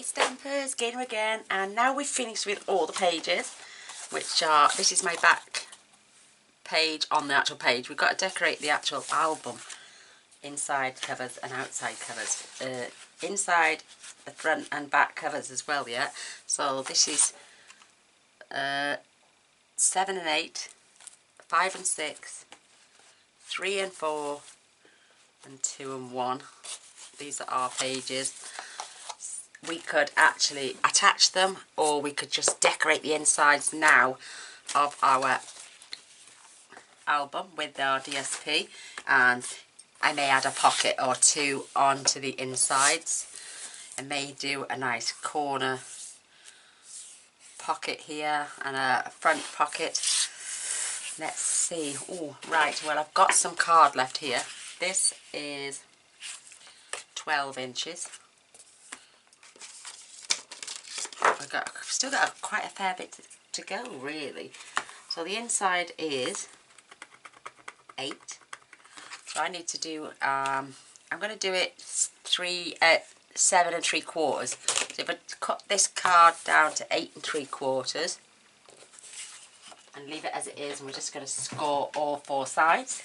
Hey Stampers, Gaynor again, and now we've finished with all the pages, which are, this is my back page on the actual page. We've got to decorate the actual album, inside covers and outside covers, inside the front and back covers as well, yeah. So this is 7 and 8, 5 and 6, 3 and 4, and 2 and 1. These are our pages. We could actually attach them, or we could just decorate the insides now of our album with our DSP, and I may add a pocket or two onto the insides. I may do a nice corner pocket here and a front pocket. Let's see. Oh, right, well, I've got some card left here. This is 12 inches. I've still got quite a fair bit to go, really. So the inside is 8. So I need to do, I'm going to do it 7 3/4. So if I cut this card down to 8 3/4 and leave it as it is, and we're just going to score all 4 sides.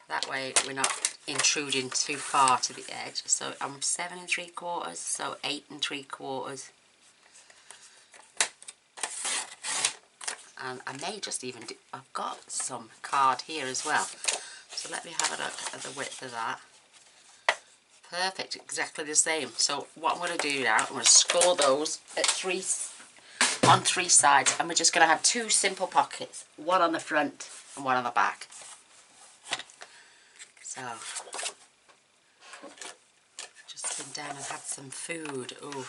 That way we're not intruding too far to the edge. So I'm 7 3/4, so 8 3/4. And I may just even do, I've got some card here as well. So let me have a look at the width of that. Perfect, exactly the same. So what I'm going to do now, I'm going to score those at on 3 sides, and we're just going to have 2 simple pockets, one on the front and one on the back. So, just been down and had some food. Oh,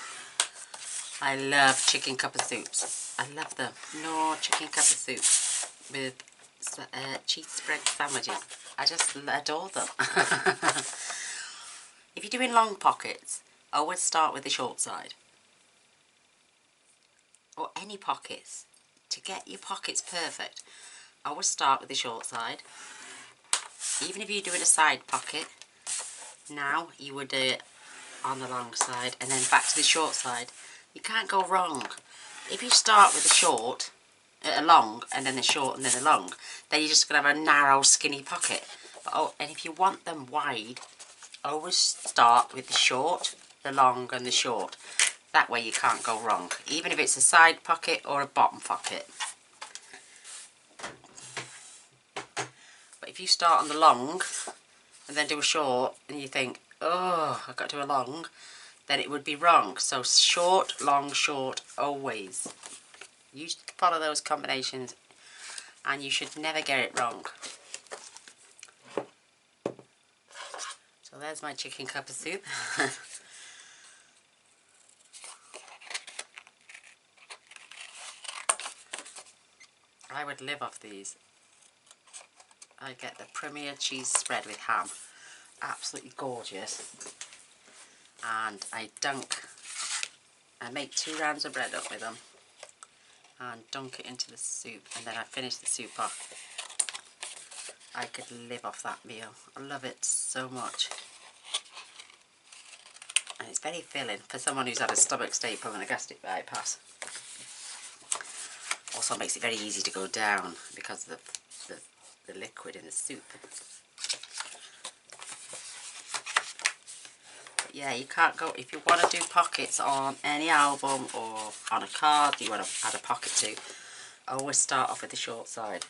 I love chicken cup of soups. I love them. No chicken cup of soup with cheese spread sandwiches. I just adore them. If you're doing long pockets, always start with the short side. Or any pockets. To get your pockets perfect, always start with the short side. Even if you're doing a side pocket, now you would do it on the long side and then back to the short side. You can't go wrong. If you start with the short, a long, and then the short and then the long, then you're just going to have a narrow, skinny pocket. But, and if you want them wide, always start with the short, the long and the short. That way you can't go wrong, even if it's a side pocket or a bottom pocket. But if you start on the long and then do a short and you think, oh, I've got to do a long, then it would be wrong. So short, long, short, always. You follow those combinations and you should never get it wrong. So there's my chicken cup of soup. I would live off these. I get the Premier cheese spread with ham. Absolutely gorgeous. And I make 2 rounds of bread up with them and dunk it into the soup, and then I finish the soup off. I could live off that meal. I love it so much. And it's very filling for someone who's had a stomach staple and a gastric bypass. Also makes it very easy to go down because of the liquid in the soup. But yeah, you can't go, if you want to do pockets on any album or on a card you want to add a pocket to, always start off with the short side.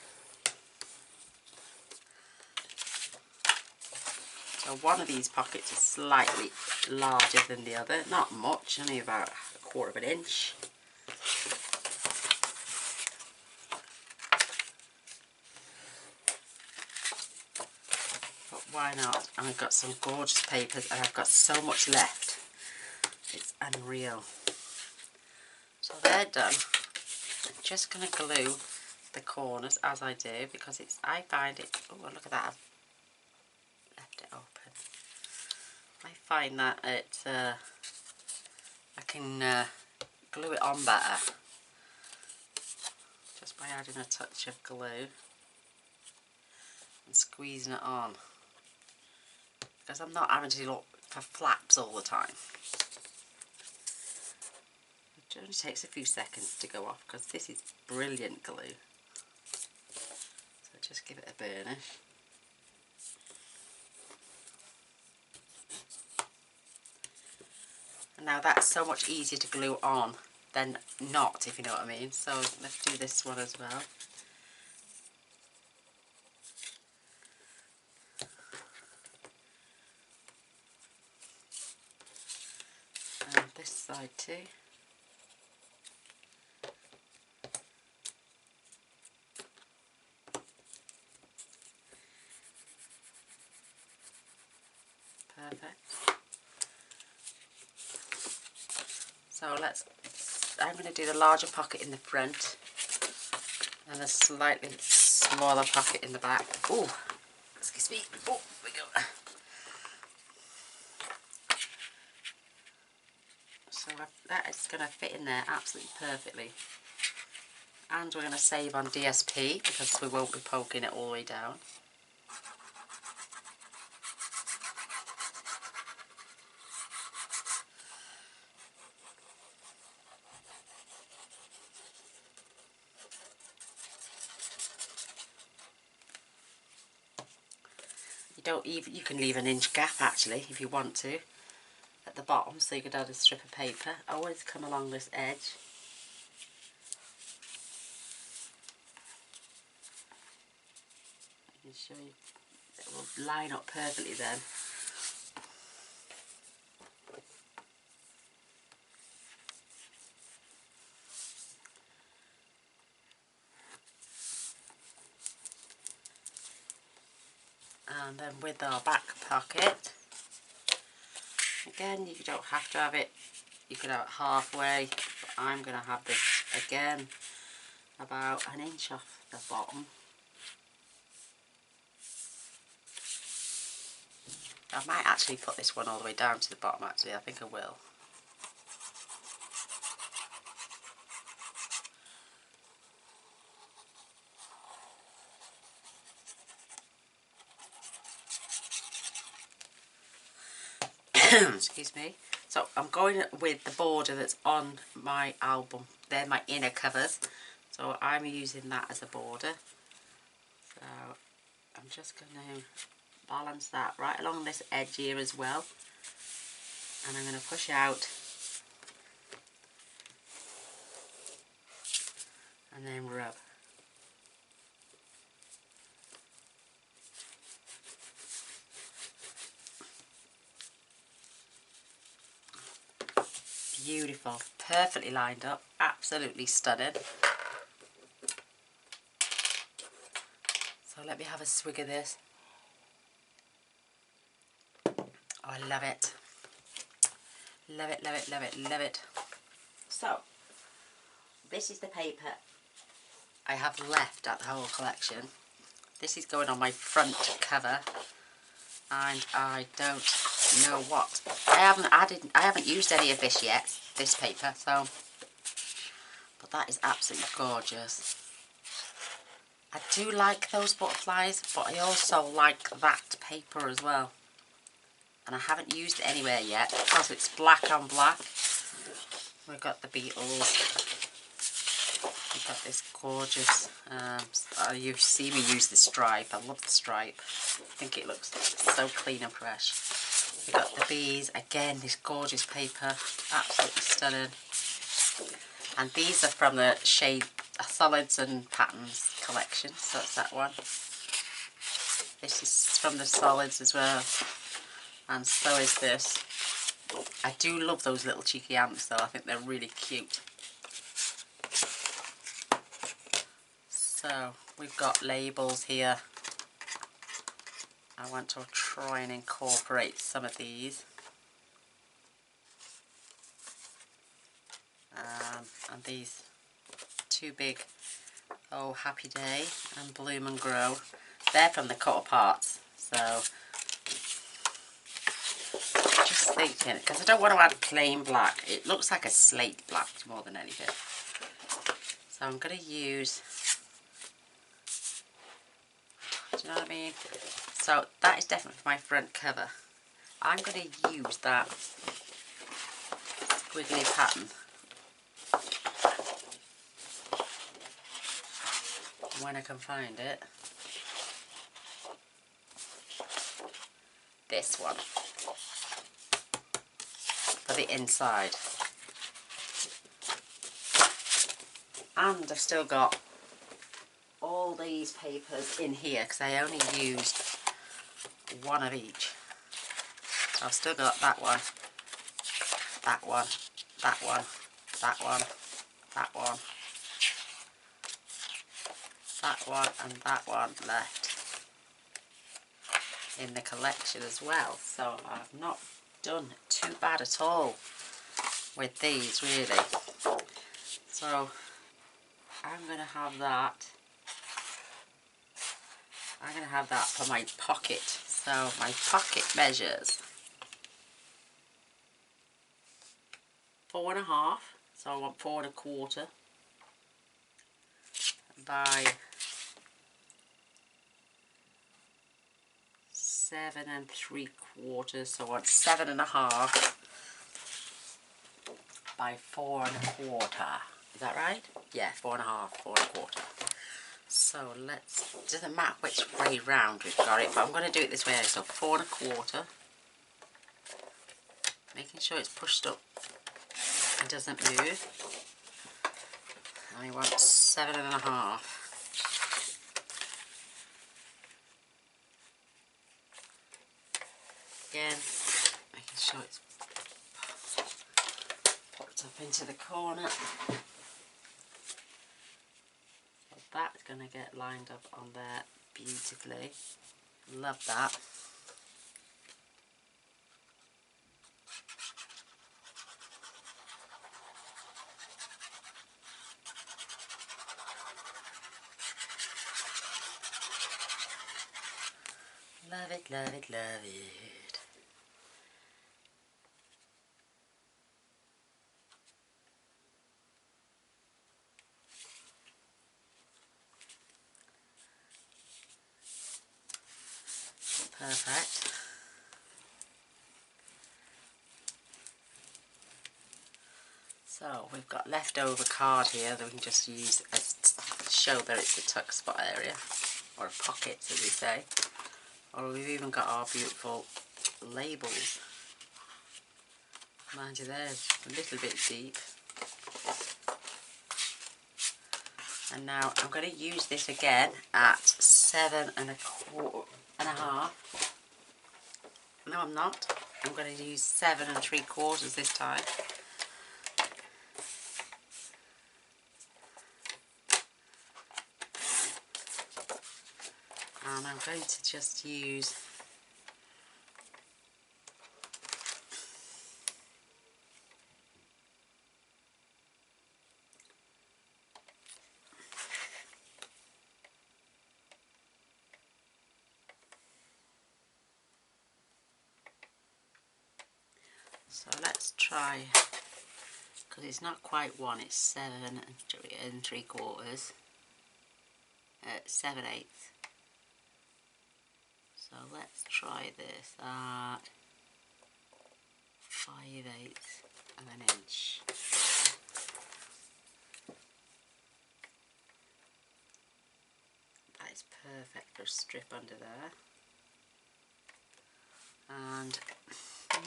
So one of these pockets is slightly larger than the other, not much, only about 1/4 of an inch. Why not? And I've got some gorgeous papers and I've got so much left. It's unreal. So they're done. I'm just going to glue the corners as I do, because I find it, oh look at that, I've left it open. I find that I can glue it on better just by adding a touch of glue and squeezing it on. Because I'm not having to for flaps all the time. It only takes a few seconds to go off because this is brilliant glue. So just give it a burnish. And now that's so much easier to glue on than not, if you know what I mean. So let's do this one as well. And this side too. Perfect. So I'm going to do the larger pocket in the front and a slightly smaller pocket in the back. Oh, excuse me. Oh, we go. So that is going to fit in there absolutely perfectly. And we're going to save on DSP because we won't be poking it all the way down. You can leave an inch gap actually if you want to at the bottom, so you could add a strip of paper. Always come along this edge. I can show you, it will line up perfectly then. And then with our back pocket, again, you don't have to have it, you could have it halfway, but I'm going to have this again about an inch off the bottom. I might actually put this one all the way down to the bottom actually, I think I will. Excuse me. So I'm going with the border that's on my album. They're my inner covers. So I'm using that as a border. So I'm just going to balance that right along this edge here as well. And I'm going to push out. And then rub. Beautiful, perfectly lined up, absolutely stunning. So let me have a swig of this. Oh, I love it. Love it, love it, love it, love it. So, this is the paper I have left at the whole collection. This is going on my front cover, and I don't know what. I haven't used any of this yet, this paper, so, but that is absolutely gorgeous. I do like those butterflies, but I also like that paper as well. And I haven't used it anywhere yet because it's black on black. We've got the beetles. We've got this gorgeous, you see me use the stripe. I love the stripe. I think it looks so clean and fresh. We've got the bees. Again, this gorgeous paper. Absolutely stunning. And these are from the shade Solids and Patterns collection. So that's that one. This is from the Solids as well. And so is this. I do love those little cheeky ants though. I think they're really cute. So we've got labels here. I want to try and incorporate some of these. And these two big, oh Happy Day and Bloom and Grow. They're from the cut parts. So just thinking, because I don't want to add plain black. It looks like a slate black more than anything. So I'm going to use, do you know what I mean? So that is definitely for my front cover. I'm going to use that squiggly pattern. When I can find it. This one. For the inside. And I've still got all these papers in here because I only used one of each. So I've still got that one, that one, that one, that one, that one, that one and that one left in the collection as well. So I've not done too bad at all with these really. So I'm going to have that. I'm going to have that for my pocket. So my pocket measures 4.5. So I want 4 1/4 by 7 3/4. So I want 7.5 by 4 1/4. Is that right? Yeah, 4.5, 4 1/4. So let's do the map which way round we've got it, but I'm going to do it this way. So 4 1/4, making sure it's pushed up and doesn't move. And we want 7.5. Again, making sure it's popped up into the corner. So that's going to get lined up on there beautifully. Love that. Love it, love it, love it. Perfect. So we've got leftover card here that we can just use as to show that it's a tuck spot area, or a pocket as we say. Or we've even got our beautiful labels. Mind you, they're a little bit deep. And now I'm going to use this again at 7.25. No, I'm not. I'm going to use 7 3/4 this time. And I'm going to just use so let's try, because it's not quite 1, it's 7 3/4, 7/8. So let's try this at 5/8 of an inch. That is perfect for a strip under there. And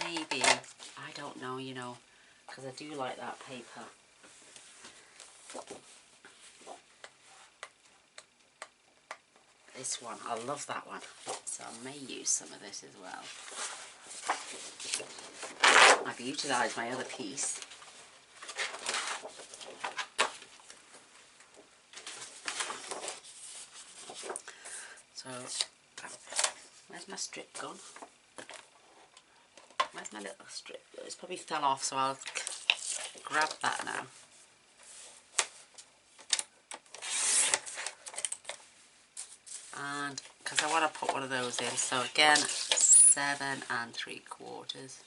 maybe, I don't know, you know, because I do like that paper. This one, I love that one, so I may use some of this as well. I've utilised my other piece. So, where's my strip gone? Where's my little strip? It's probably fell off, so I'll grab that now. And because I want to put one of those in, so again 7 3/4.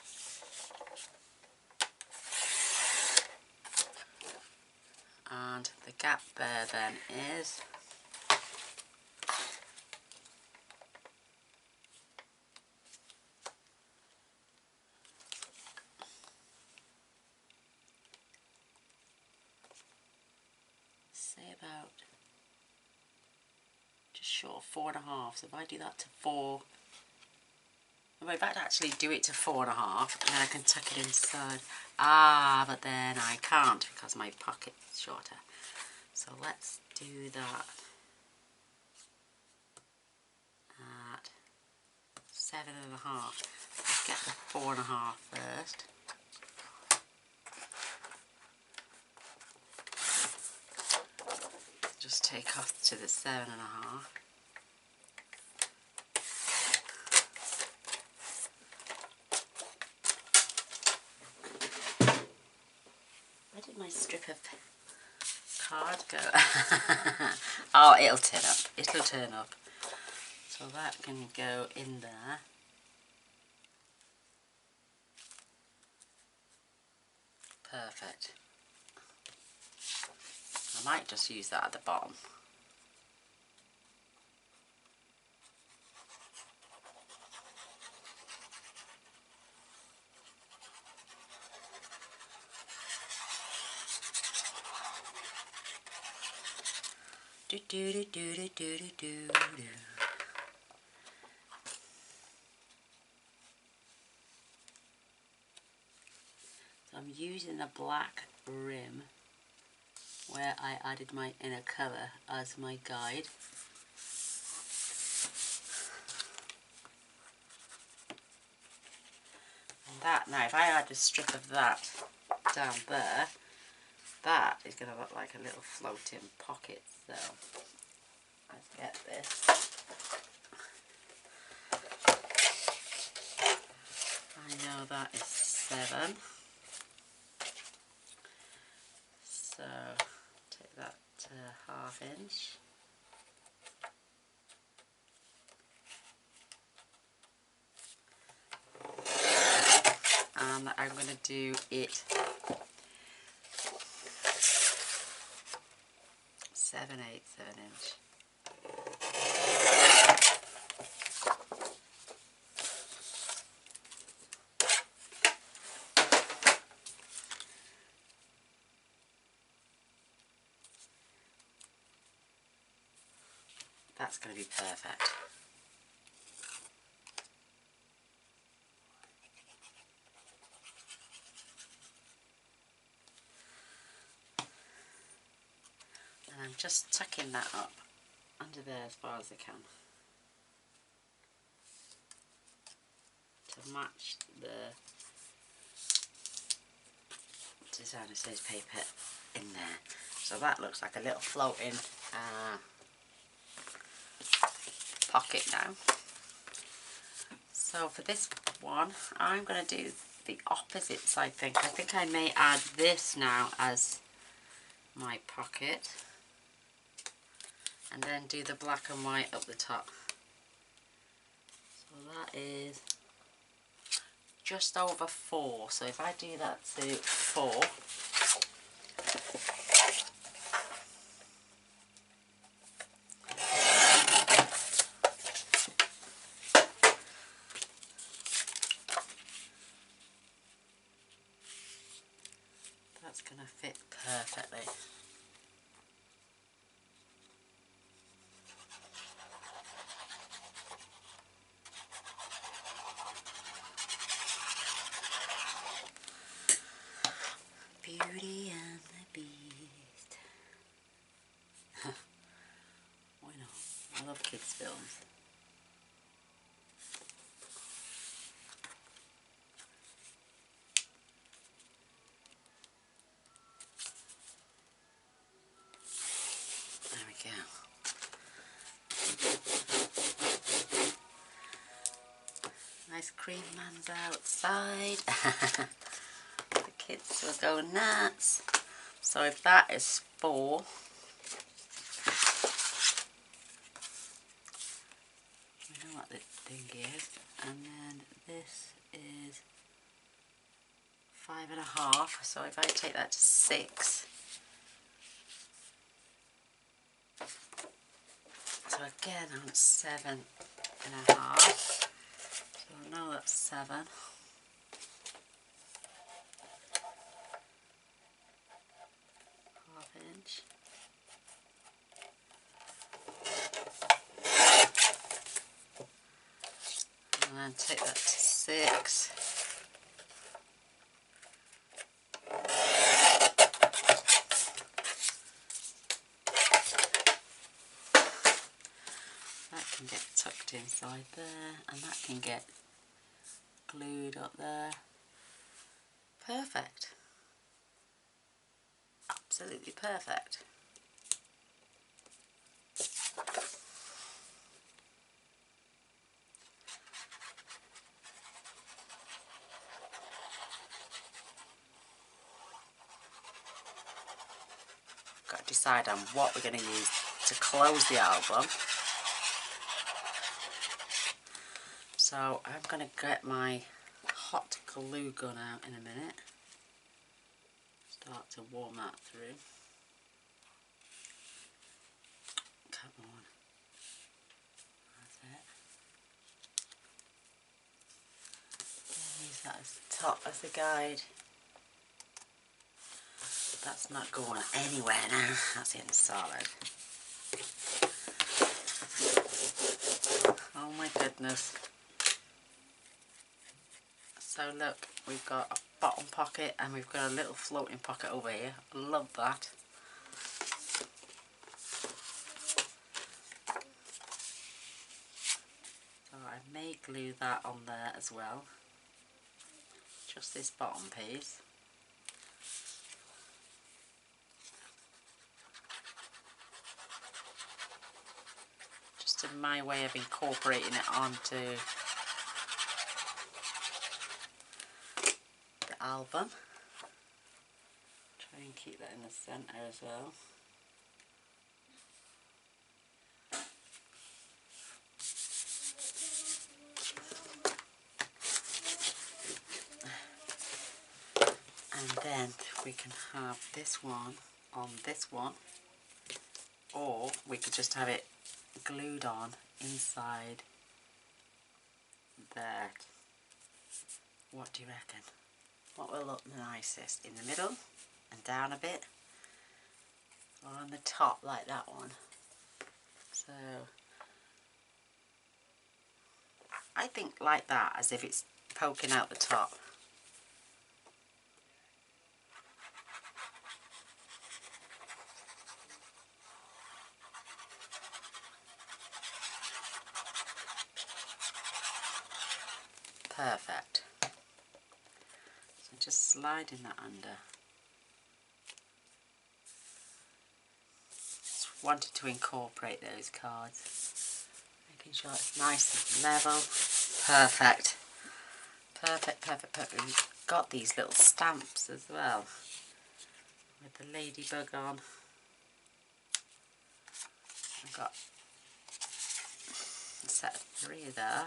And the gap there then is just short of 4.5. So if I do that to 4, well, if I'd actually do it to 4.5, and then I can tuck it inside. Ah, but then I can't because my pocket's shorter. So let's do that at 7.5. Let's get the 4.5 first. Just take off to the 7.5. Where did my strip of card go? Oh, it'll turn up. It'll turn up. So that can go in there. Perfect. I might just use that at the bottom. Do do do do do do do do. So I'm using the black rim where I added my inner colour as my guide. And that, now if I add a strip of that down there, that is going to look like a little floating pocket. So let's get this. I know that is 7. So take that to 1/2 inch. And I'm going to do it 7/8 of an inch. That's going to be perfect. And I'm just tucking that up under there as far as I can to match the designer says paper in there. So that looks like a little floating pocket now. So for this one, I'm going to do the opposite side thing. I think I may add this now as my pocket. And then do the black and white up the top. So that is just over 4. So if I do that to 4, that's going to fit perfectly. Beauty and the Beast. Why not? I love kids' films. There we go. Ice cream man's outside. The kids will go nuts. So if that is 4, we know what this thing is, and then this is 5.5. So if I take that to 6, so again I'm at 7.5. So now that's 7. 1/2 inch. take that to 6. That can get tucked inside there, and that can get glued up there. Perfect. Absolutely perfect. Got to decide on what we're going to use to close the album. So I'm going to get my hot glue gun out in a minute. Start to warm that through. Come on. That's it. Use that as the top of the guide. That's not going anywhere now. That's in solid. Oh my goodness. So look, we've got a bottom pocket and we've got a little floating pocket over here. I love that. So I may glue that on there as well. Just this bottom piece. Just in my way of incorporating it onto the album. Try and keep that in the centre as well. And then we can have this one on this one, or we could just have it glued on inside there. What do you reckon? What will look nicest? In the middle and down a bit, or on the top like that one? So I think like that, as if it's poking out the top. Perfect. So just sliding that under. Just wanted to incorporate those cards. Making sure it's nice and level. Perfect. Perfect, perfect, perfect. We've got these little stamps as well with the ladybug on. I've got a set of 3 there.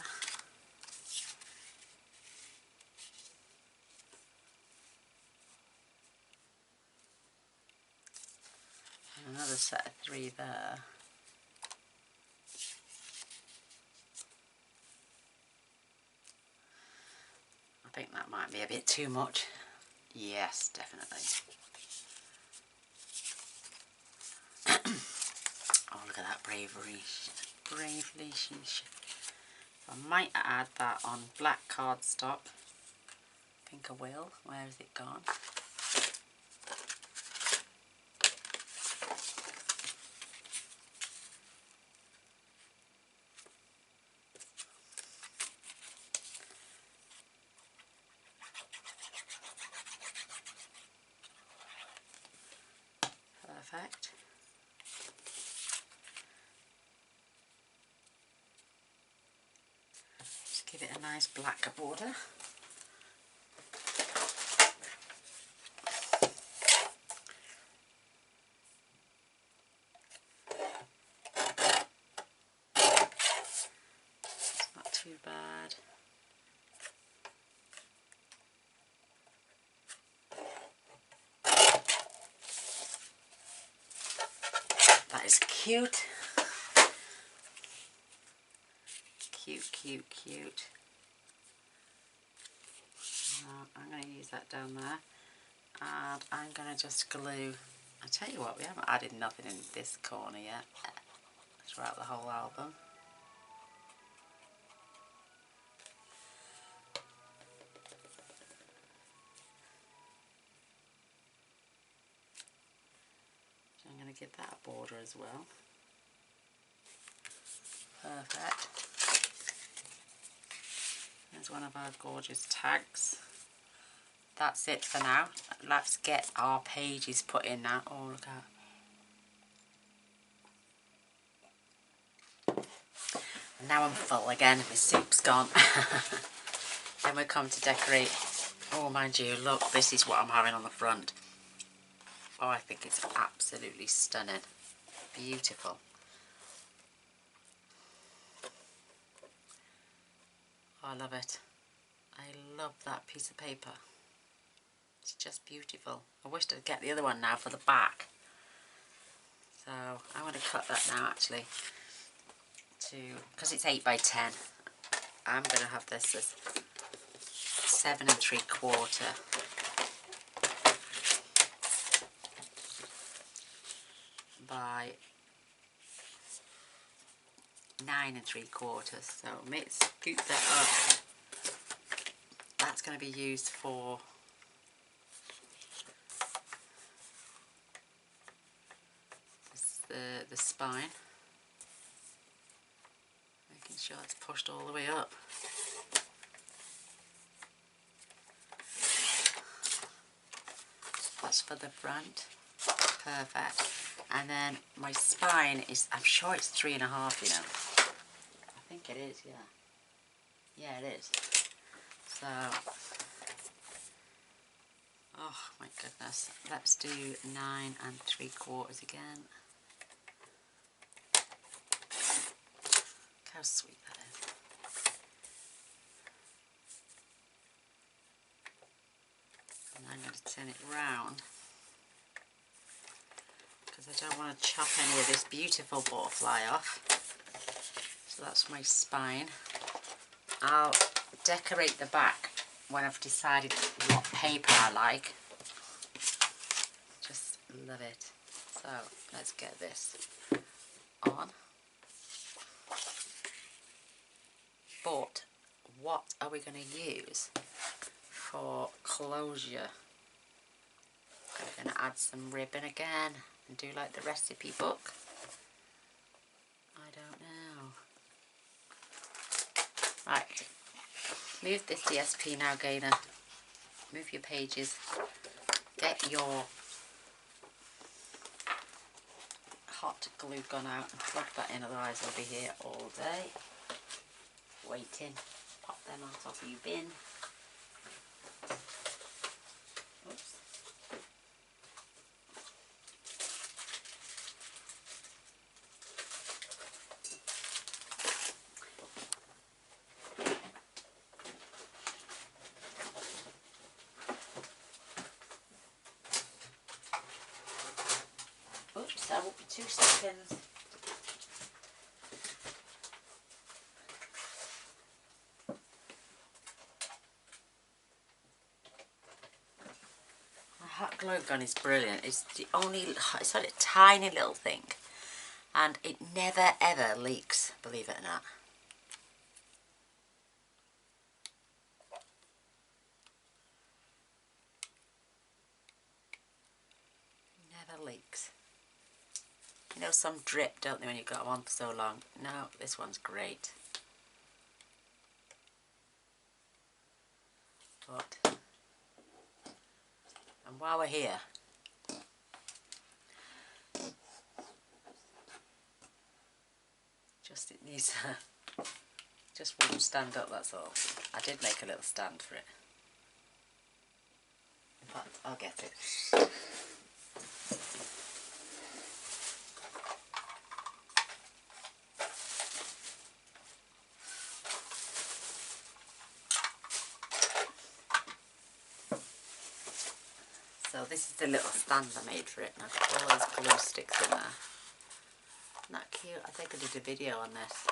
And another set of 3 there. I think that might be a bit too much. Yes, definitely. Oh, look at that bravery. Bravely sheesh. I might add that on black cardstock. I think I will. Where has it gone? Perfect. Just give it a nice black border. It's not too bad. That is cute. Cute, cute, cute. I'm going to use that down there. And I'm going to just glue. I tell you what, we haven't added nothing in this corner yet. Throughout the whole album. going to give that a border as well. Perfect. There's one of our gorgeous tags. That's it for now. Let's get our pages put in now. Oh, look at. And now I'm full again. My soup's gone. Then we come to decorate. Oh, mind you, look, this is what I'm having on the front. Oh, I think it's absolutely stunning. Beautiful. Oh, I love it. I love that piece of paper. It's just beautiful. I wish I'd get the other one now for the back. So I'm going to cut that now actually, because it's 8 by 10. I'm going to have this as 7 3/4 by 9 3/4. So let's scoop that up. That's going to be used for the spine. Making sure it's pushed all the way up. That's for the front. Perfect. And then my spine is, I'm sure it's 3.5, you know. I think it is, yeah. Yeah, it is. So, oh my goodness. Let's do 9 3/4 again. Look how sweet that is. And I'm going to turn it round, because I don't want to chop any of this beautiful butterfly off. So that's my spine. I'll decorate the back when I've decided what paper I like. Just love it. So let's get this on. But what are we going to use for closure? I'm going to add some ribbon again and do like the recipe book. I don't know. Right, move this DSP now, Gaynor. Move your pages. Get your hot glue gun out and plug that in, otherwise I'll be here all day waiting. Pop them out of your bin. Oops. Oops, that will be 2 seconds. My hot glue gun is brilliant. It's the only, it's like a tiny little thing, and it never ever leaks, believe it or not. Never leaks. You know, some drip, don't they, when you've got them on for so long? No, this one's great. But, and while we're here, just it needs just wouldn't stand up, that's all. I did make a little stand for it. In fact, I'll get it. So this is the little stand I made for it, and I've got all those glue sticks in there. Isn't that cute? I think I did a video on this.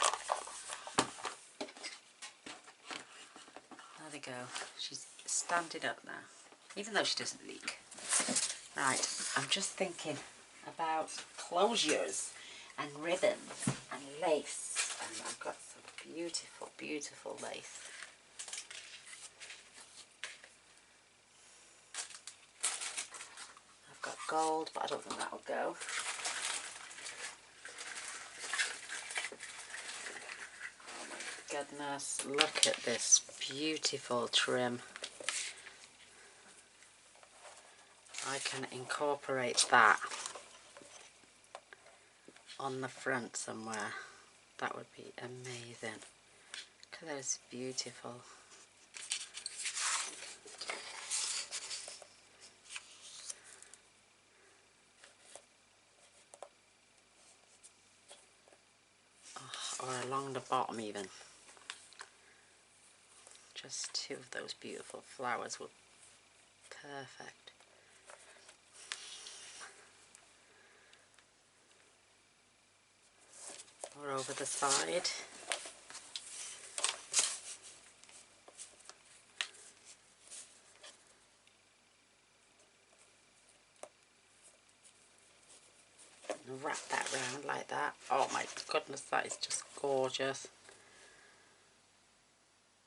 There we go. She's standing up now, even though she doesn't leak. Right, I'm just thinking about closures and ribbons and lace, and I've got some beautiful, beautiful lace. I've got gold, but I don't think that will go. goodness, look at this beautiful trim. I can incorporate that on the front somewhere. That would be amazing. Look at those beautiful. Oh, or along the bottom even. Just two of those beautiful flowers would be perfect. Or over the side. And wrap that round like that. Oh my goodness, that is just gorgeous.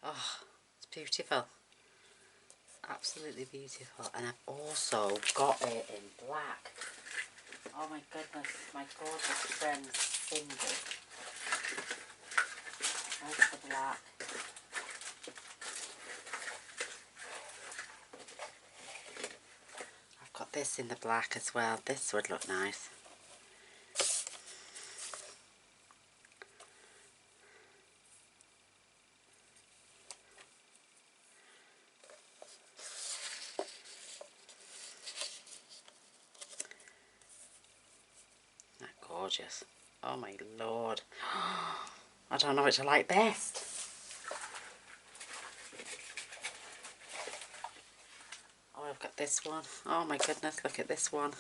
Oh, it's beautiful. Absolutely beautiful. And I've also got it in black. Oh my goodness, my gorgeous friend Cindy. There's the black. I've got this in the black as well. This would look nice. Gorgeous. Oh my lord. I don't know which I like best. Oh, I've got this one. Oh my goodness, look at this one.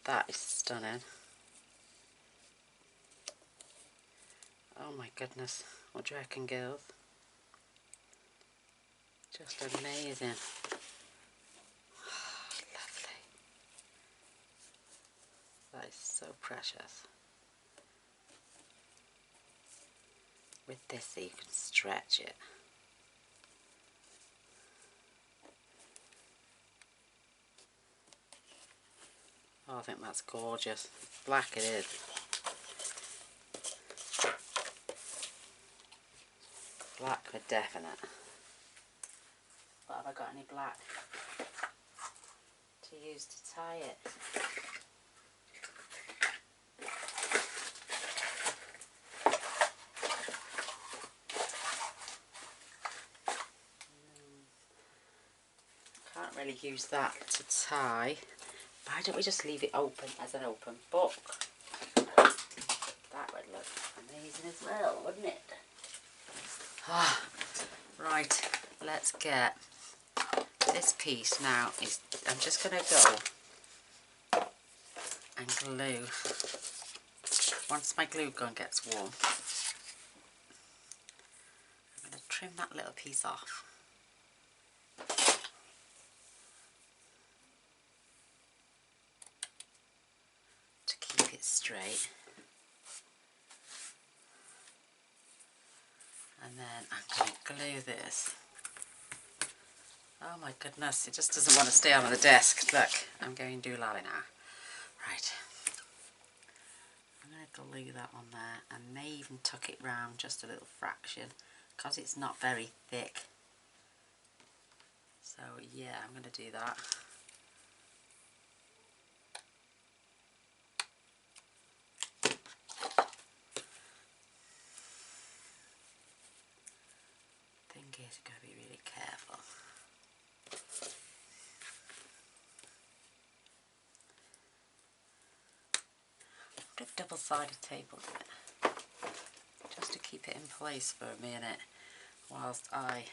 That is stunning. Oh my goodness. What do you reckon, girls? Just amazing. Lovely. That is so precious. With this you can stretch it. Oh, I think that's gorgeous. Black it is. Black for definite. But have I got any black to use to tie it? Can't really use that to tie. Why don't we just leave it open as an open book? That would look amazing as well, wouldn't it? Ah, right, let's get this piece now. I'm just going to go and glue. Once my glue gun gets warm, I'm going to trim that little piece off. To keep it straight. And then I'm going to glue this. Oh my goodness, it just doesn't want to stay on the desk. Look, I'm going doolally now. Right. I'm going to glue that on there. I may even tuck it round just a little fraction because it's not very thick. So yeah, I'm going to do that. Thing is, you've got to be really careful. Put a double-sided tape on it, just to keep it in place for a minute whilst I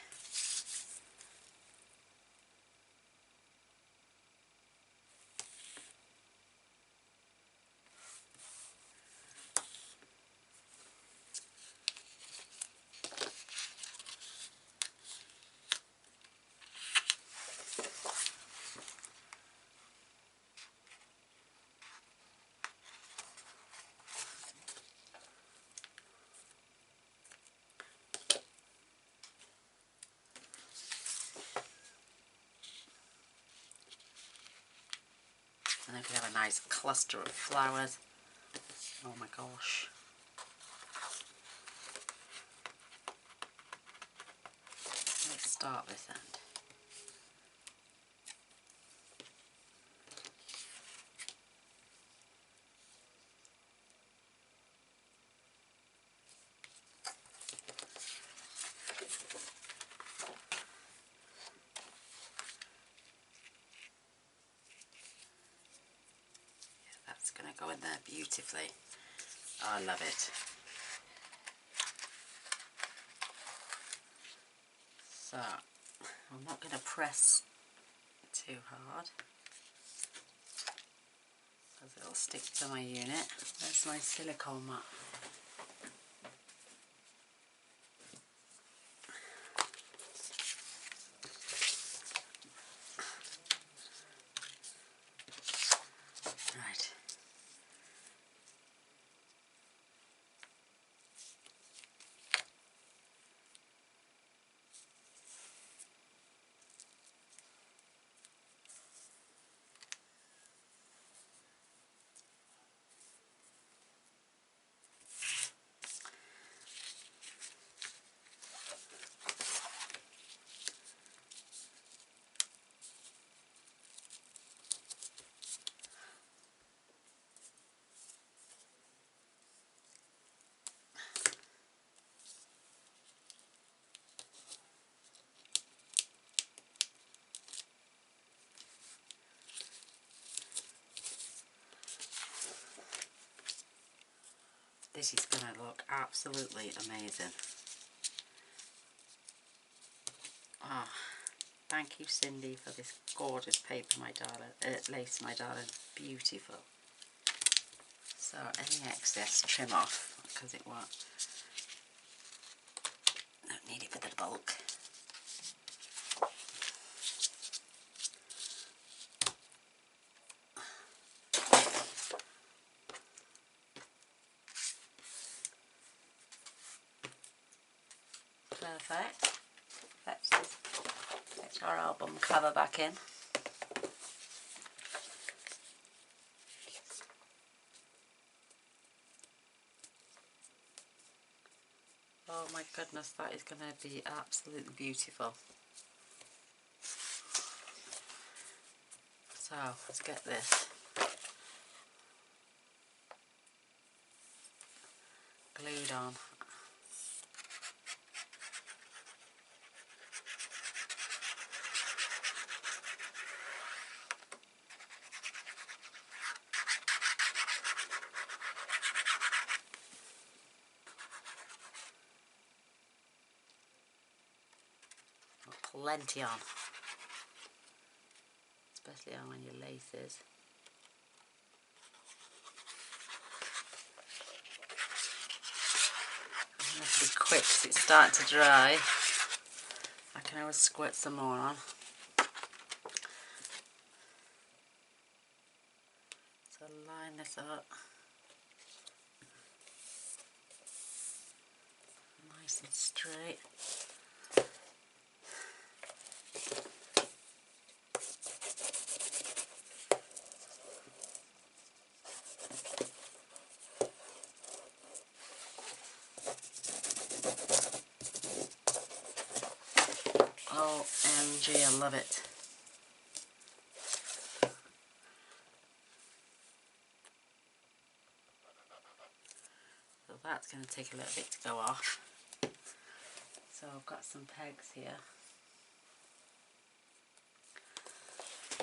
can have a nice cluster of flowers. Oh my gosh. Let's start this end. Yeah, that's going to go in there beautifully. Oh, I love it. So, I'm not going to press too hard because it'll stick to my unit. There's my silicone mat. Right. This is going to look absolutely amazing. Ah, thank you, Cindy, for this gorgeous paper, my darling. Lace, my darling. Beautiful. So any excess trim off because it won't. Don't need it for the bulk. Perfect. Let's get our album cover back in. Oh my goodness, that is going to be absolutely beautiful. So let's get this glued on. Plenty on, especially on your laces. You have to be quick because it's starting to dry. I can always squirt some more on. So line this up nice and straight. OMG, I love it. So that's going to take a little bit to go off. So I've got some pegs here.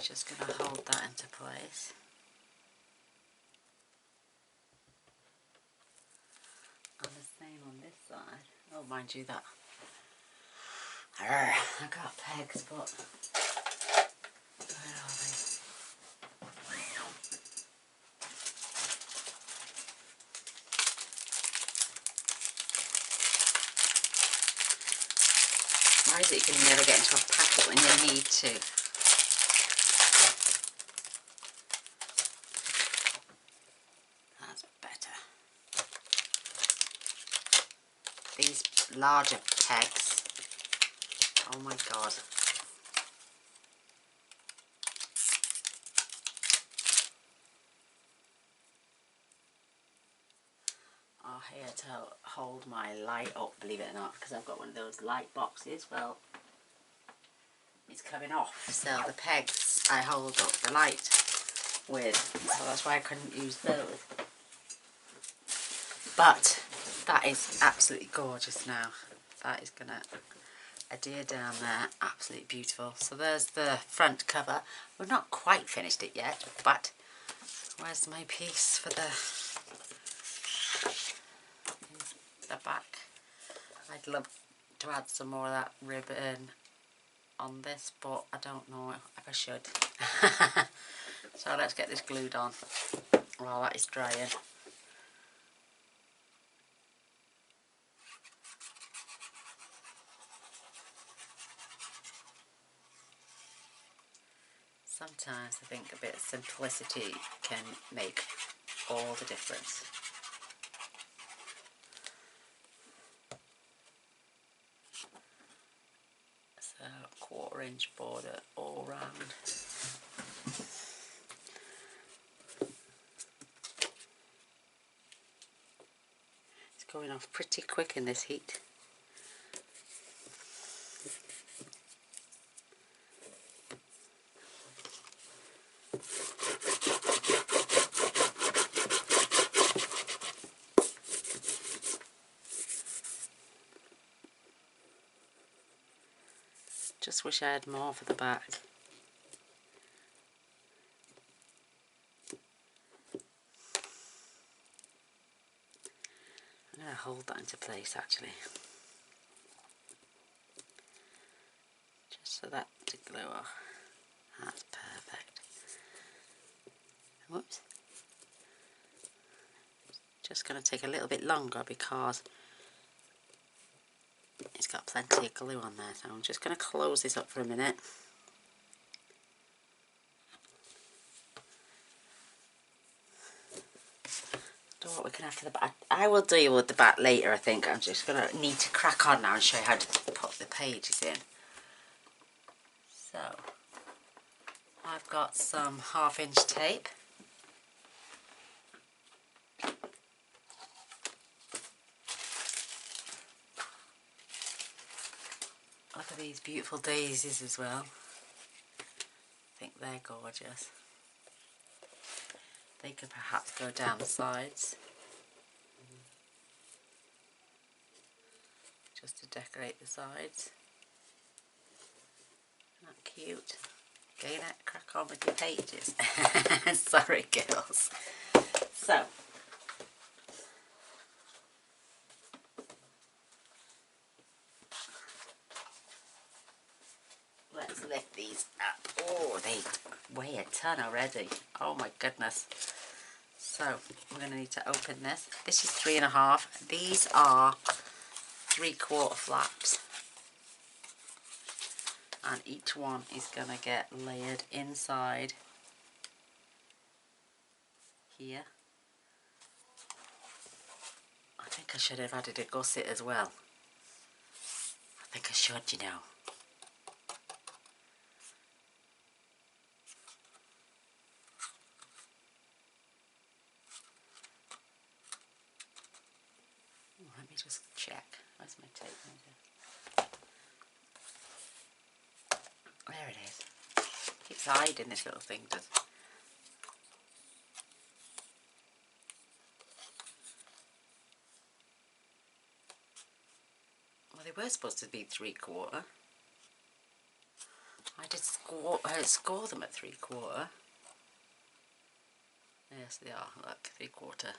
Just going to hold that into place. And the same on this side. Oh, mind you that. I got pegs, but where are they? Why is it you can never get into a packet when you need to? That's better. These larger pegs, oh my god. are here to hold my light up, believe it or not, because I've got one of those light boxes. Well, it's coming off, so the pegs I hold up the light with, so that's why I couldn't use those. But that is absolutely gorgeous now. That is gonna adhere down there, absolutely beautiful. So there's the front cover. We've not quite finished it yet, but where's my piece for the back? I'd love to add some more of that ribbon on this, but I don't know if I should. So let's get this glued on while that is drying. Sometimes I think a bit of simplicity can make all the difference. So 1/4 inch border all round. It's going off pretty quick in this heat. Just wish I had more for the back. I'm going to hold that into place actually, just so that to glue off. That's perfect. Whoops. Just going to take a little bit longer because it's got plenty of glue on there, so I'm just going to close this up for a minute. Do what we can after the back. I will deal with the back later, I think. I'm just going to need to crack on now and show you how to put the pages in. So, I've got some 1/2 inch tape. Look at these beautiful daisies as well. I think they're gorgeous. They could perhaps go down the sides, just to decorate the sides. Isn't that cute? Gaynor, crack on with your pages. Sorry girls. So, let's lift these up. Oh, they weigh a ton already. Oh my goodness. So, we're going to need to open this. This is 3.5. These are 3/4 flaps. And each one is going to get layered inside here. I think I should have added a gusset as well. I think I should, you know. Let me just check. Where's my tape measure? There it is. Keeps hiding, this little thing does. Well, they were supposed to be 3/4. I did score them at 3/4. Yes, they are. Look, 3/4.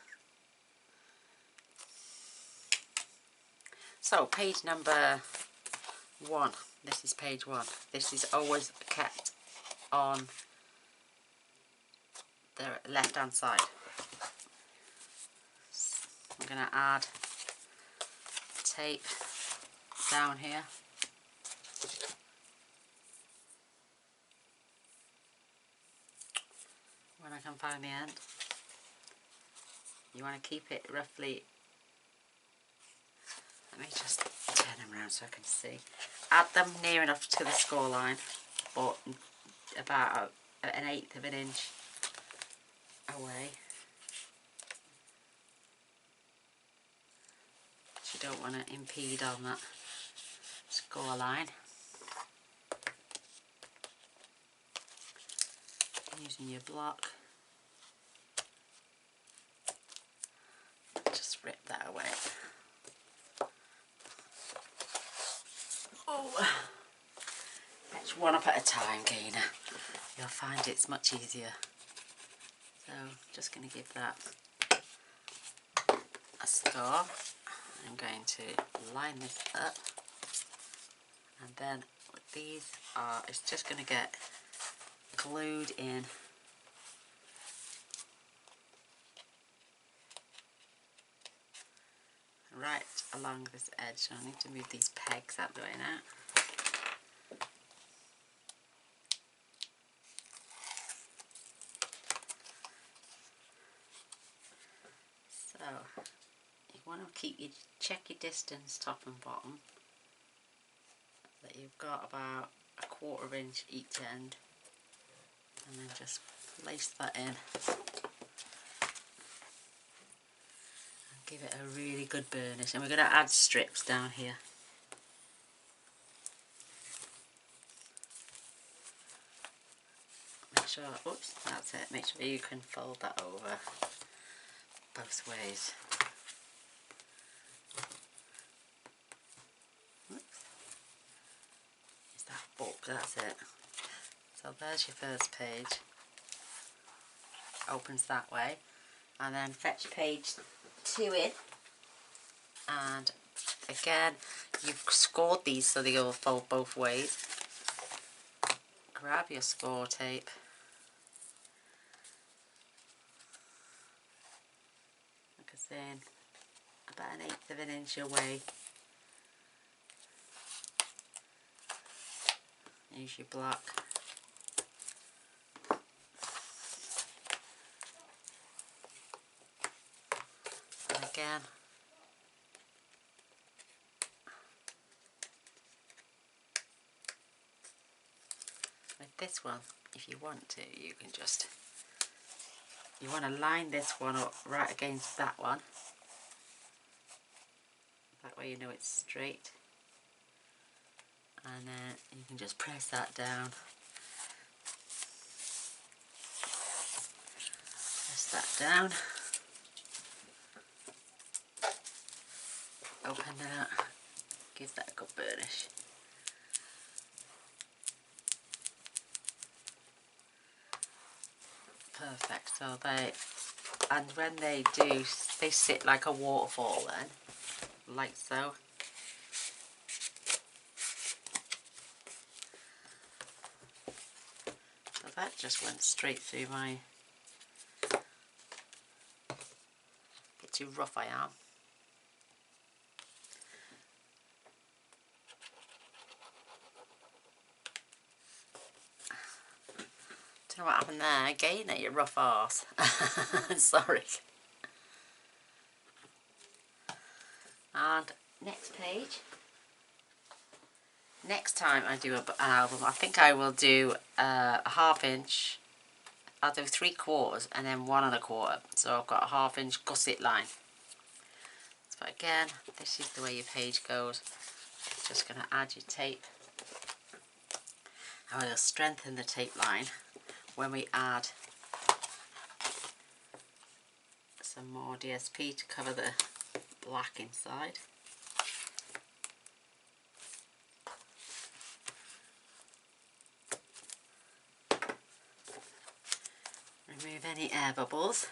So, page number 1. This is page 1. This is always kept on the left hand side. I'm going to add tape down here. When I can find the end. You want to keep it roughly. Let me just turn them around so I can see. Add them near enough to the score line, but about 1/8 of an inch. away. don't want to impede on that score line. Using your block, just rip that away. Oh, fetch one up at a time, Gaynor. You'll find it's much easier. So just going to give that a score. I'm going to line this up, and then what these are, it's just going to get glued in right along this edge. So I need to move these pegs out the way now. So you want to check your distance top and bottom, that you've got about a 1/4 inch each end, and then just place that in and give it a really good burnish. And we're going to add strips down here. Make sure, oops, that's it, make sure you can fold that over both ways. Is that book? That's it. So there's your first page. Opens that way, and then fetch page 2 in, and again you've scored these so they all fold both ways. Grab your score tape, like I said, about 1/8 of an inch away. Use your block. And again, with this one, if you want to, you can just, you want to line this one up right against that one. That way you know it's straight. And then you can just press that down. Press that down. Open that. Give that a good burnish. Perfect. So they, and when they do, they sit like a waterfall then, like so. So that just went straight through my, bit too rough I am. Don't know what happened there. Gaynor, you rough arse. Sorry. And next page. Next time I do an album, I think I will do a 1/2 inch. I'll do 3/4 and then 1 1/4. So I've got a 1/2 inch gusset line. So again, this is the way your page goes. Just going to add your tape. I will strengthen the tape line when we add some more DSP to cover the black inside. Remove any air bubbles.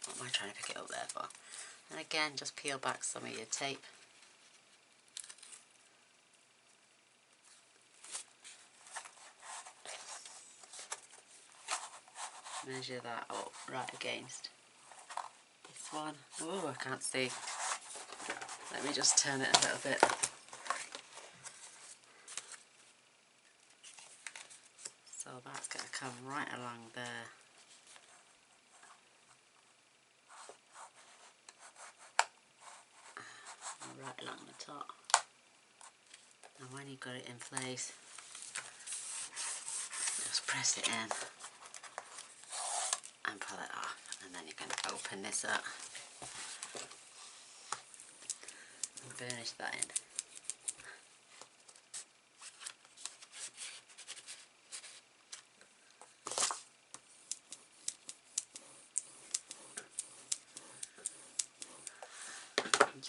What am I trying to pick it up there for? And again, just peel back some of your tape. Measure that up right against this one. Oh, I can't see. Let me just turn it a little bit. So that's going to come right along there. Right along the top. And when you've got it in place, just press it in and pull it off, and then this up and burnish that in.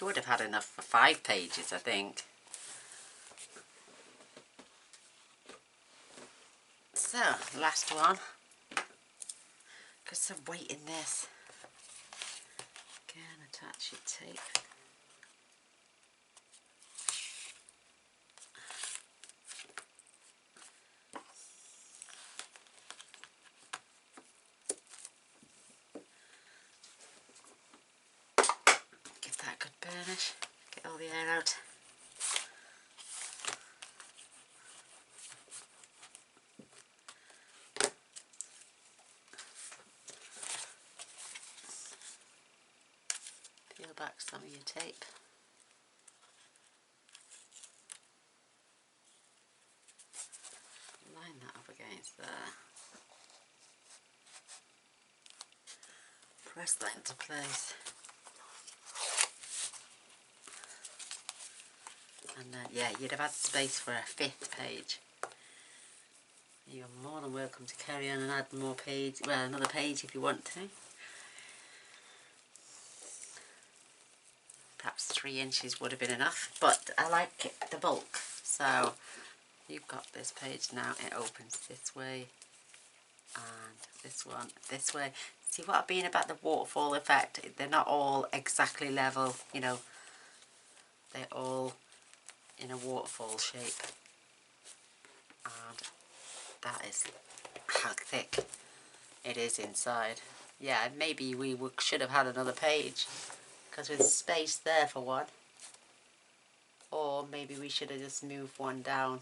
You would have had enough for 5 pages, I think. So, last one. Got some weight in this. Again, attach your tape. Give that a good burnish. Get all the air out. Peel back some of your tape. Line that up against there. Press that into place. And then, yeah, you'd have had space for a 5th page. You're more than welcome to carry on and add more page, well, another page if you want to. Perhaps 3 inches would have been enough, but I like it, the bulk. So you've got this page now, it opens this way, and this one this way. See what I mean about the waterfall effect? They're not all exactly level, you know, they're all in a waterfall shape. And that is how thick it is inside. Yeah, maybe we should have had another page, because there's space there for one. Or maybe we should have just moved one down.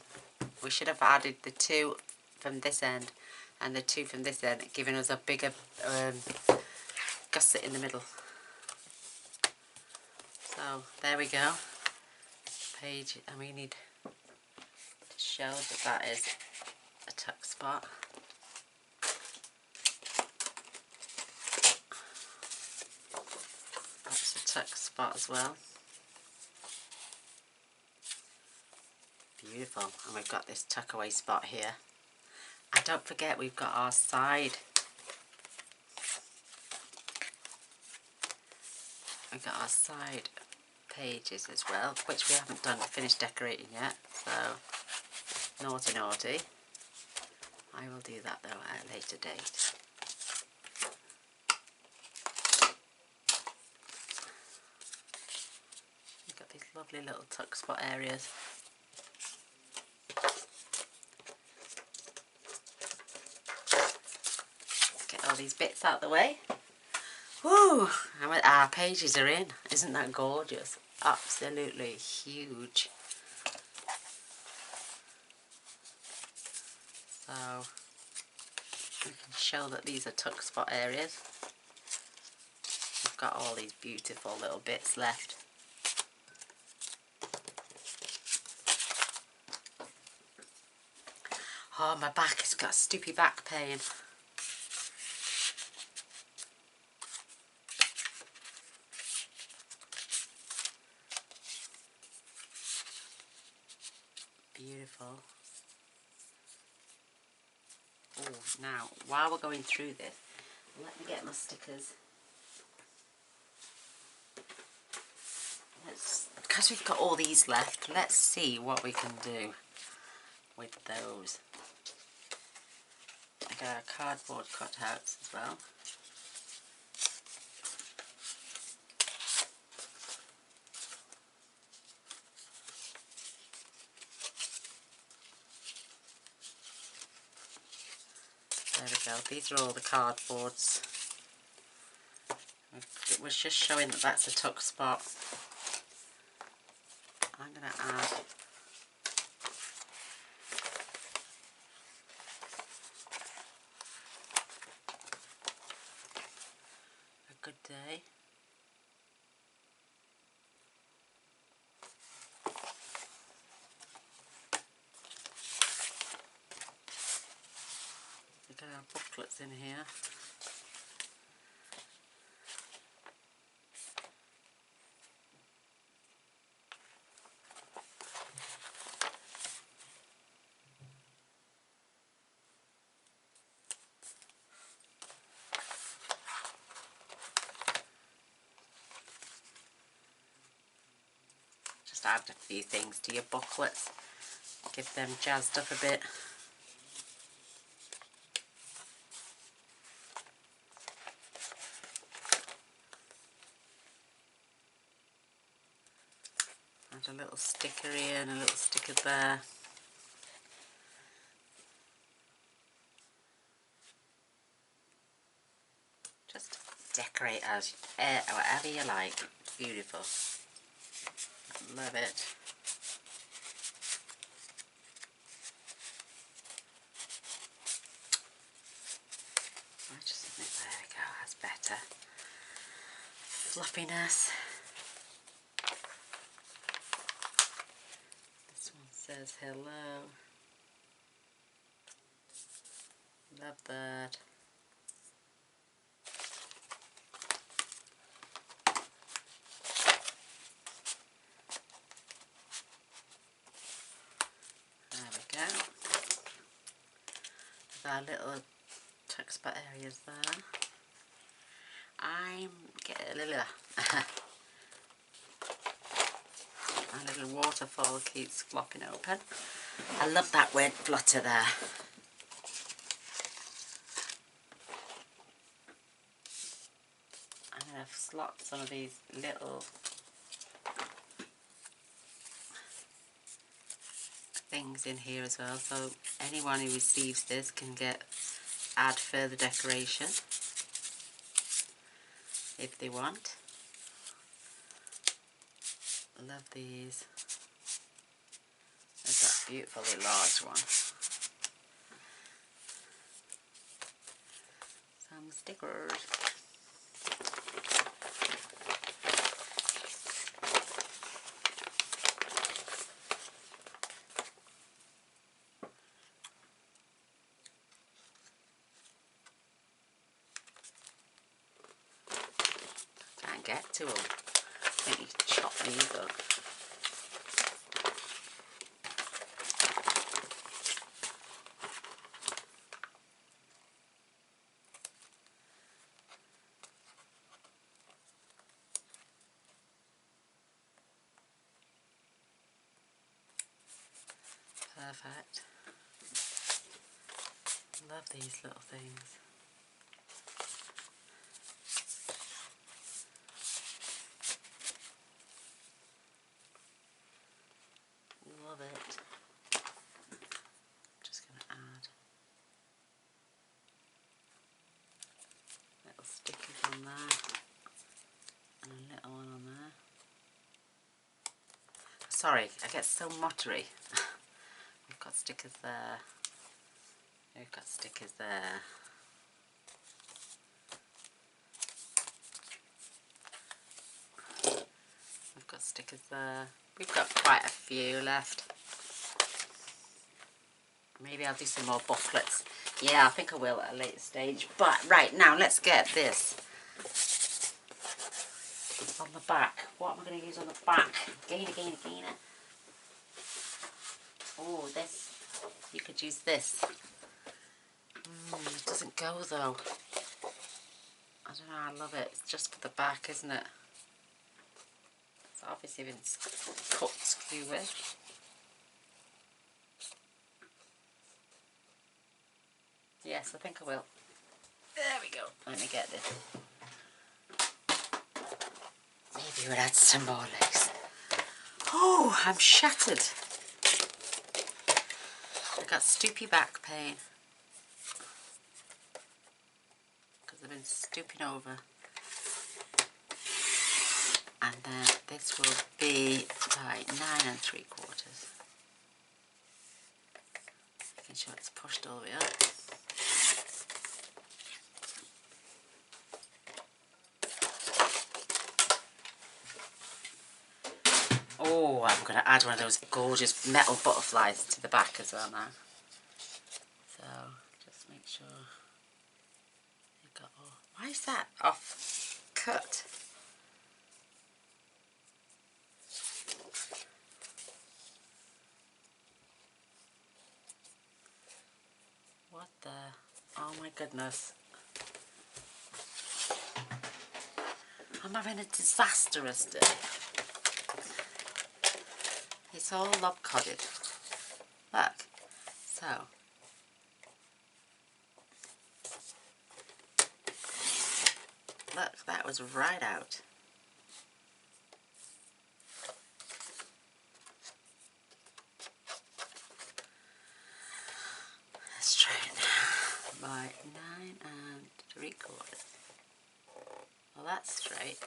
We should have added the 2 from this end and the 2 from this end, giving us a bigger gusset in the middle. So there we go. Page, and we need to show that that is a tuck spot. That's a tuck spot as well. Beautiful. And we've got this tuck away spot here. And don't forget, we've got our side. We've got our side pages as well, which we haven't finished decorating yet. So, naughty naughty. I will do that though at a later date. We've got these lovely little tuck spot areas. Get all these bits out of the way. Woo! Our pages are in. Isn't that gorgeous? Absolutely huge. So we can show that these are tuck spot areas. We've got all these beautiful little bits left. Oh, my back has got stupid back pain. Beautiful. Oh, now, while we're going through this, let me get my stickers. Because we've got all these left, let's see what we can do with those. I got our cardboard cutouts as well. There we go, these are all the cardboards. It was just showing that that's a tuck spot. I'm going to add a good day. We've got our booklets in here. just add a few things to your booklets. Give them jazzed up a bit. Add a little sticker here and a little sticker there. Just decorate as whatever you like. Beautiful. I love it. I just think there we go, that's better. Fluffiness. This one says hello. Love that. There we go. With our little text spot areas there. I'm getting a little a little waterfall keeps flopping open. I love that word flutter there. I'm going to slot some of these little things in here as well, so anyone who receives this can add further decoration if they want. Love these. There's that beautifully large one. Some stickers. Can't get to them. I think you chop these up. Perfect. Love these little things. Love it. Just going to add little stickers on there and a little one on there. Sorry, I get so muttery. We've got stickers there. We've got stickers there. We've got stickers there. We've got quite a few left. Maybe I'll do some more booklets. Yeah, I think I will at a later stage. But right now, let's get this on the back. What am I going to use on the back? Gaynor. Oh, this. You could use this. It doesn't go though. I don't know, I love it. It's just for the back, isn't it? It's obviously been cut screw with. Yes, I think I will. There we go. Let me get this. Maybe we'll add some more legs. Oh, I'm shattered. I got stoopy back pain. Because I've been stooping over. And then this will be like 9 3/4. Making sure it's pushed all the way up. Oh, I'm going to add one of those gorgeous metal butterflies to the back as well now. So, just make sure you've got all... Why is that off cut? What the... Oh my goodness. I'm having a disastrous day. it's all lopsided. Look. So. Look, that was right out. Let's try it now. By 9 3/4. Well, that's straight.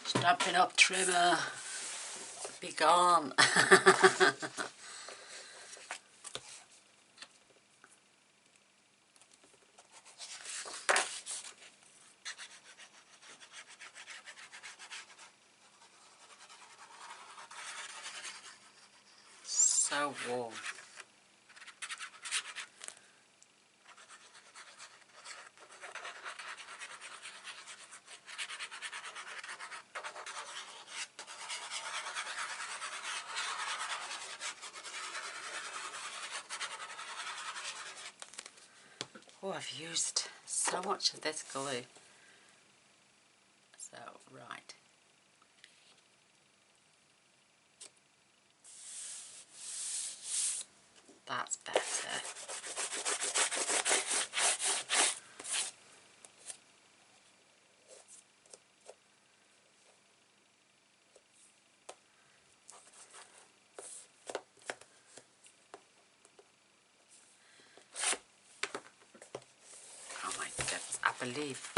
Stamping up trimmer. Be gone. So warm. Oh, I've used so much of this glue. So, right. That's better. Oh my goodness, I believe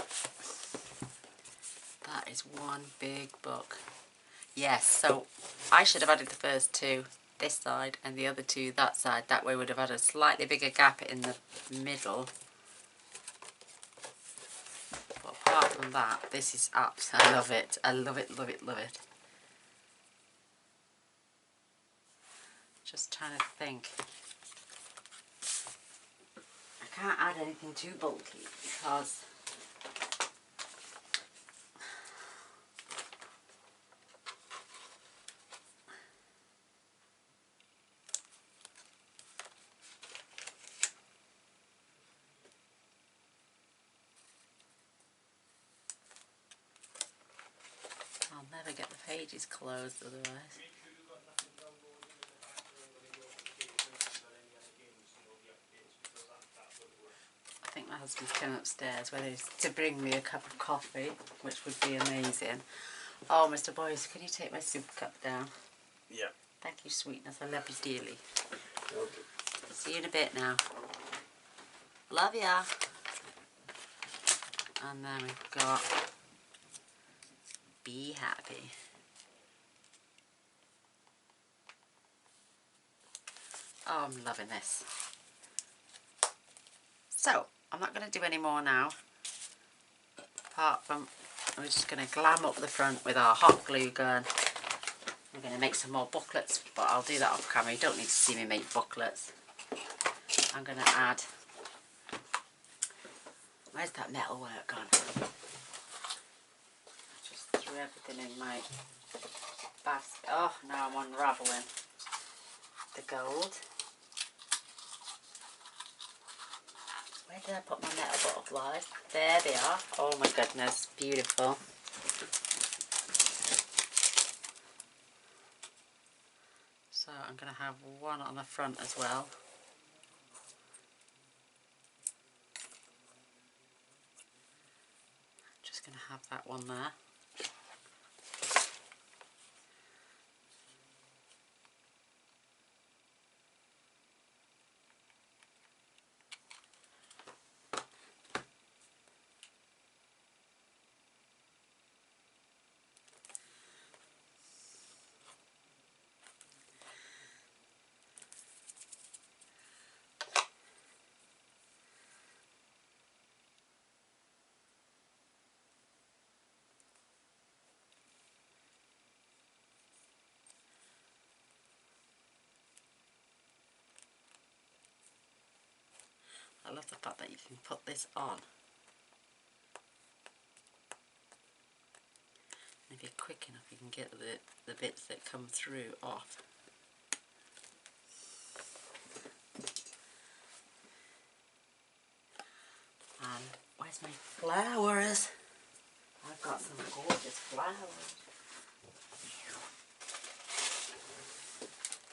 that is one big book. Yes, so I should have added the first two this side and the other two that side. That way would have had a slightly bigger gap in the middle. But apart from that, this is I love it. I love it, love it, love it. Just trying to think. I can't add anything too bulky because I'll never get the pages closed otherwise. I think my husband's coming upstairs, whether it's to bring me a cup of coffee, which would be amazing. Oh, Mr. Boyce, can you take my soup cup down? Yeah. Thank you, sweetness. I love you dearly. Okay. See you in a bit now. Love ya. And then we've got Be Happy. Oh, I'm loving this. So, I'm not going to do any more now. Apart from, we're just going to glam up the front with our hot glue gun. I'm going to make some more booklets, but I'll do that off camera. You don't need to see me make booklets. I'm going to add... Where's that metal work gone? Just threw everything in my basket. Oh, now I'm unravelling the gold. Where did I put my metal butterflies? There they are. Oh my goodness, beautiful. So I'm going to have one on the front as well. Just going to have that one there. I love the fact that you can put this on. And if you're quick enough, you can get the bits that come through off. And where's my flowers? I've got some gorgeous flowers.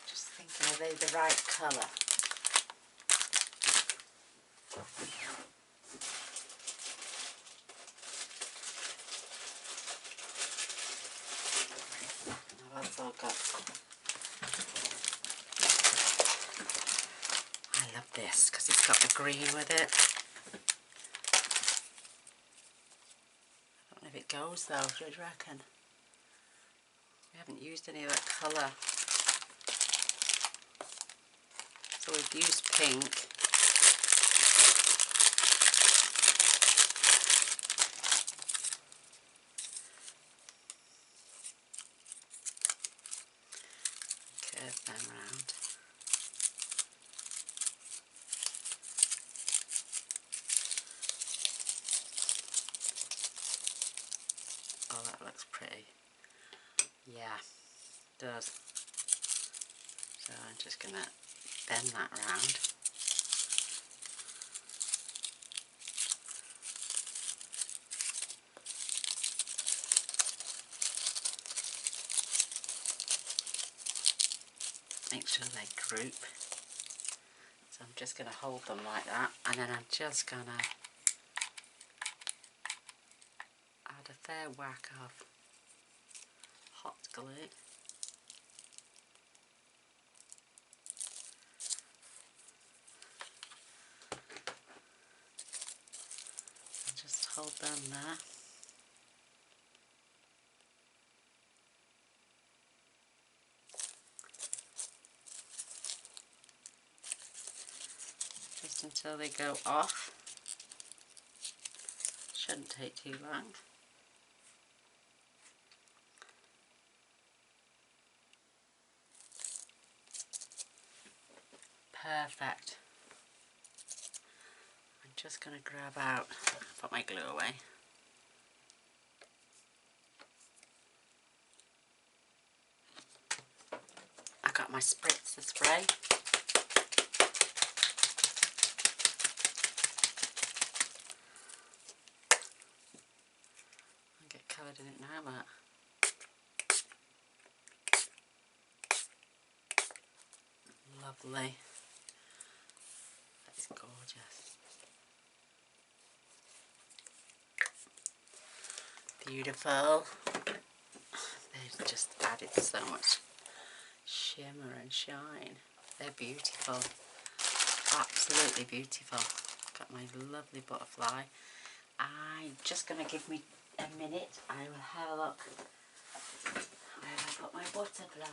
Just thinking, are they the right colour? I've also got, I love this because it's got the green with it. I don't know if it goes though, what do you reckon? We haven't used any of that colour. So we've used pink. Curve them round. Oh, that looks pretty. Yeah, it does. So I'm just going to bend that round. Make sure they group. So I'm just going to hold them like that, and then I'm just going to add a fair whack of hot glue. And just hold them there. Just until they go off. Shouldn't take too long. Perfect. I'm just going to grab out, put my glue away. I got my spritzer spray. I'll get covered in it now, but lovely. That is gorgeous. Beautiful. They've just added so much shimmer and shine. They're beautiful. Absolutely beautiful. Got my lovely butterfly. I'm just going to give me a minute. I will have a look where I put my butterfly.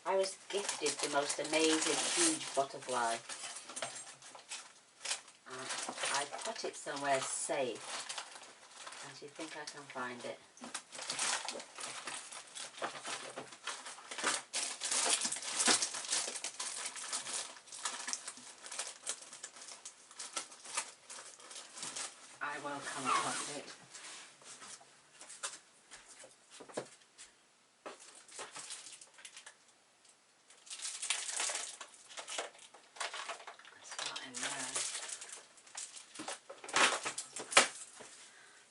I was gifted the most amazing huge butterfly. I put it somewhere safe. And do you think I can find it? I will come across it.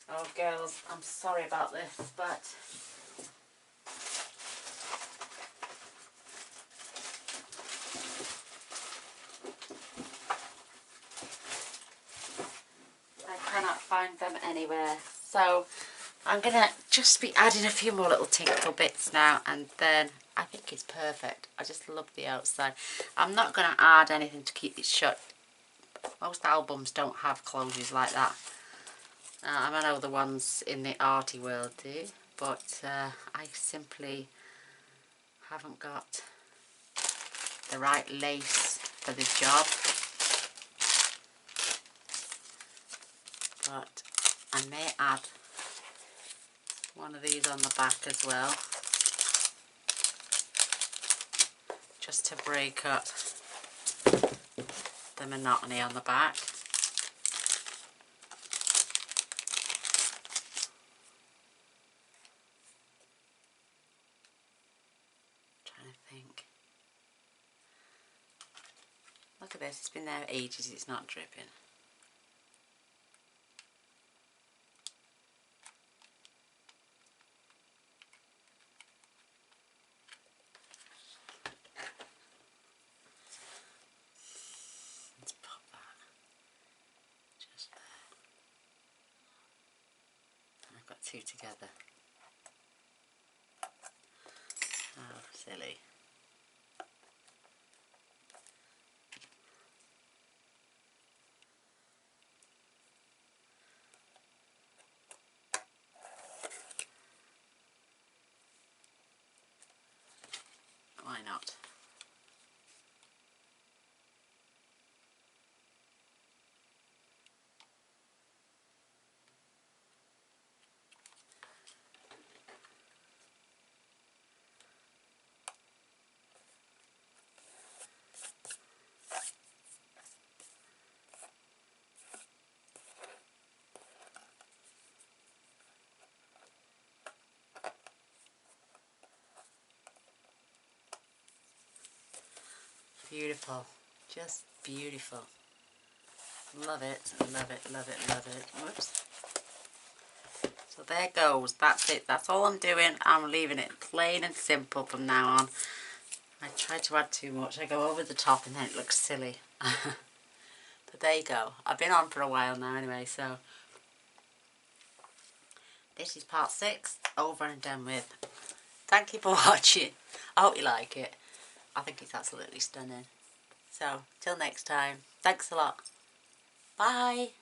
Oh girls, I'm sorry about this, but I cannot find them anywhere. So I'm going to just be adding a few more little tinkle bits now, and then I think it's perfect. I just love the outside. I'm not going to add anything to keep it shut. Most albums don't have closures like that. I know the ones in the arty world do, but I simply haven't got the right lace for the job. But I may add one of these on the back as well, just to break up the monotony on the back. think. Look at this, it's been there ages, it's not dripping. Let's pop that just there. I've got two together. Oh, silly. Why not? Beautiful. Just beautiful. Love it, love it, love it, love it. Whoops. So there goes. That's it. That's all I'm doing. I'm leaving it plain and simple from now on. I try to add too much. I go over the top and then it looks silly. But there you go. I've been on for a while now anyway, so this is part 6, over and done with. Thank you for watching. I hope you like it. I think it's absolutely stunning. So, till next time, thanks a lot. Bye.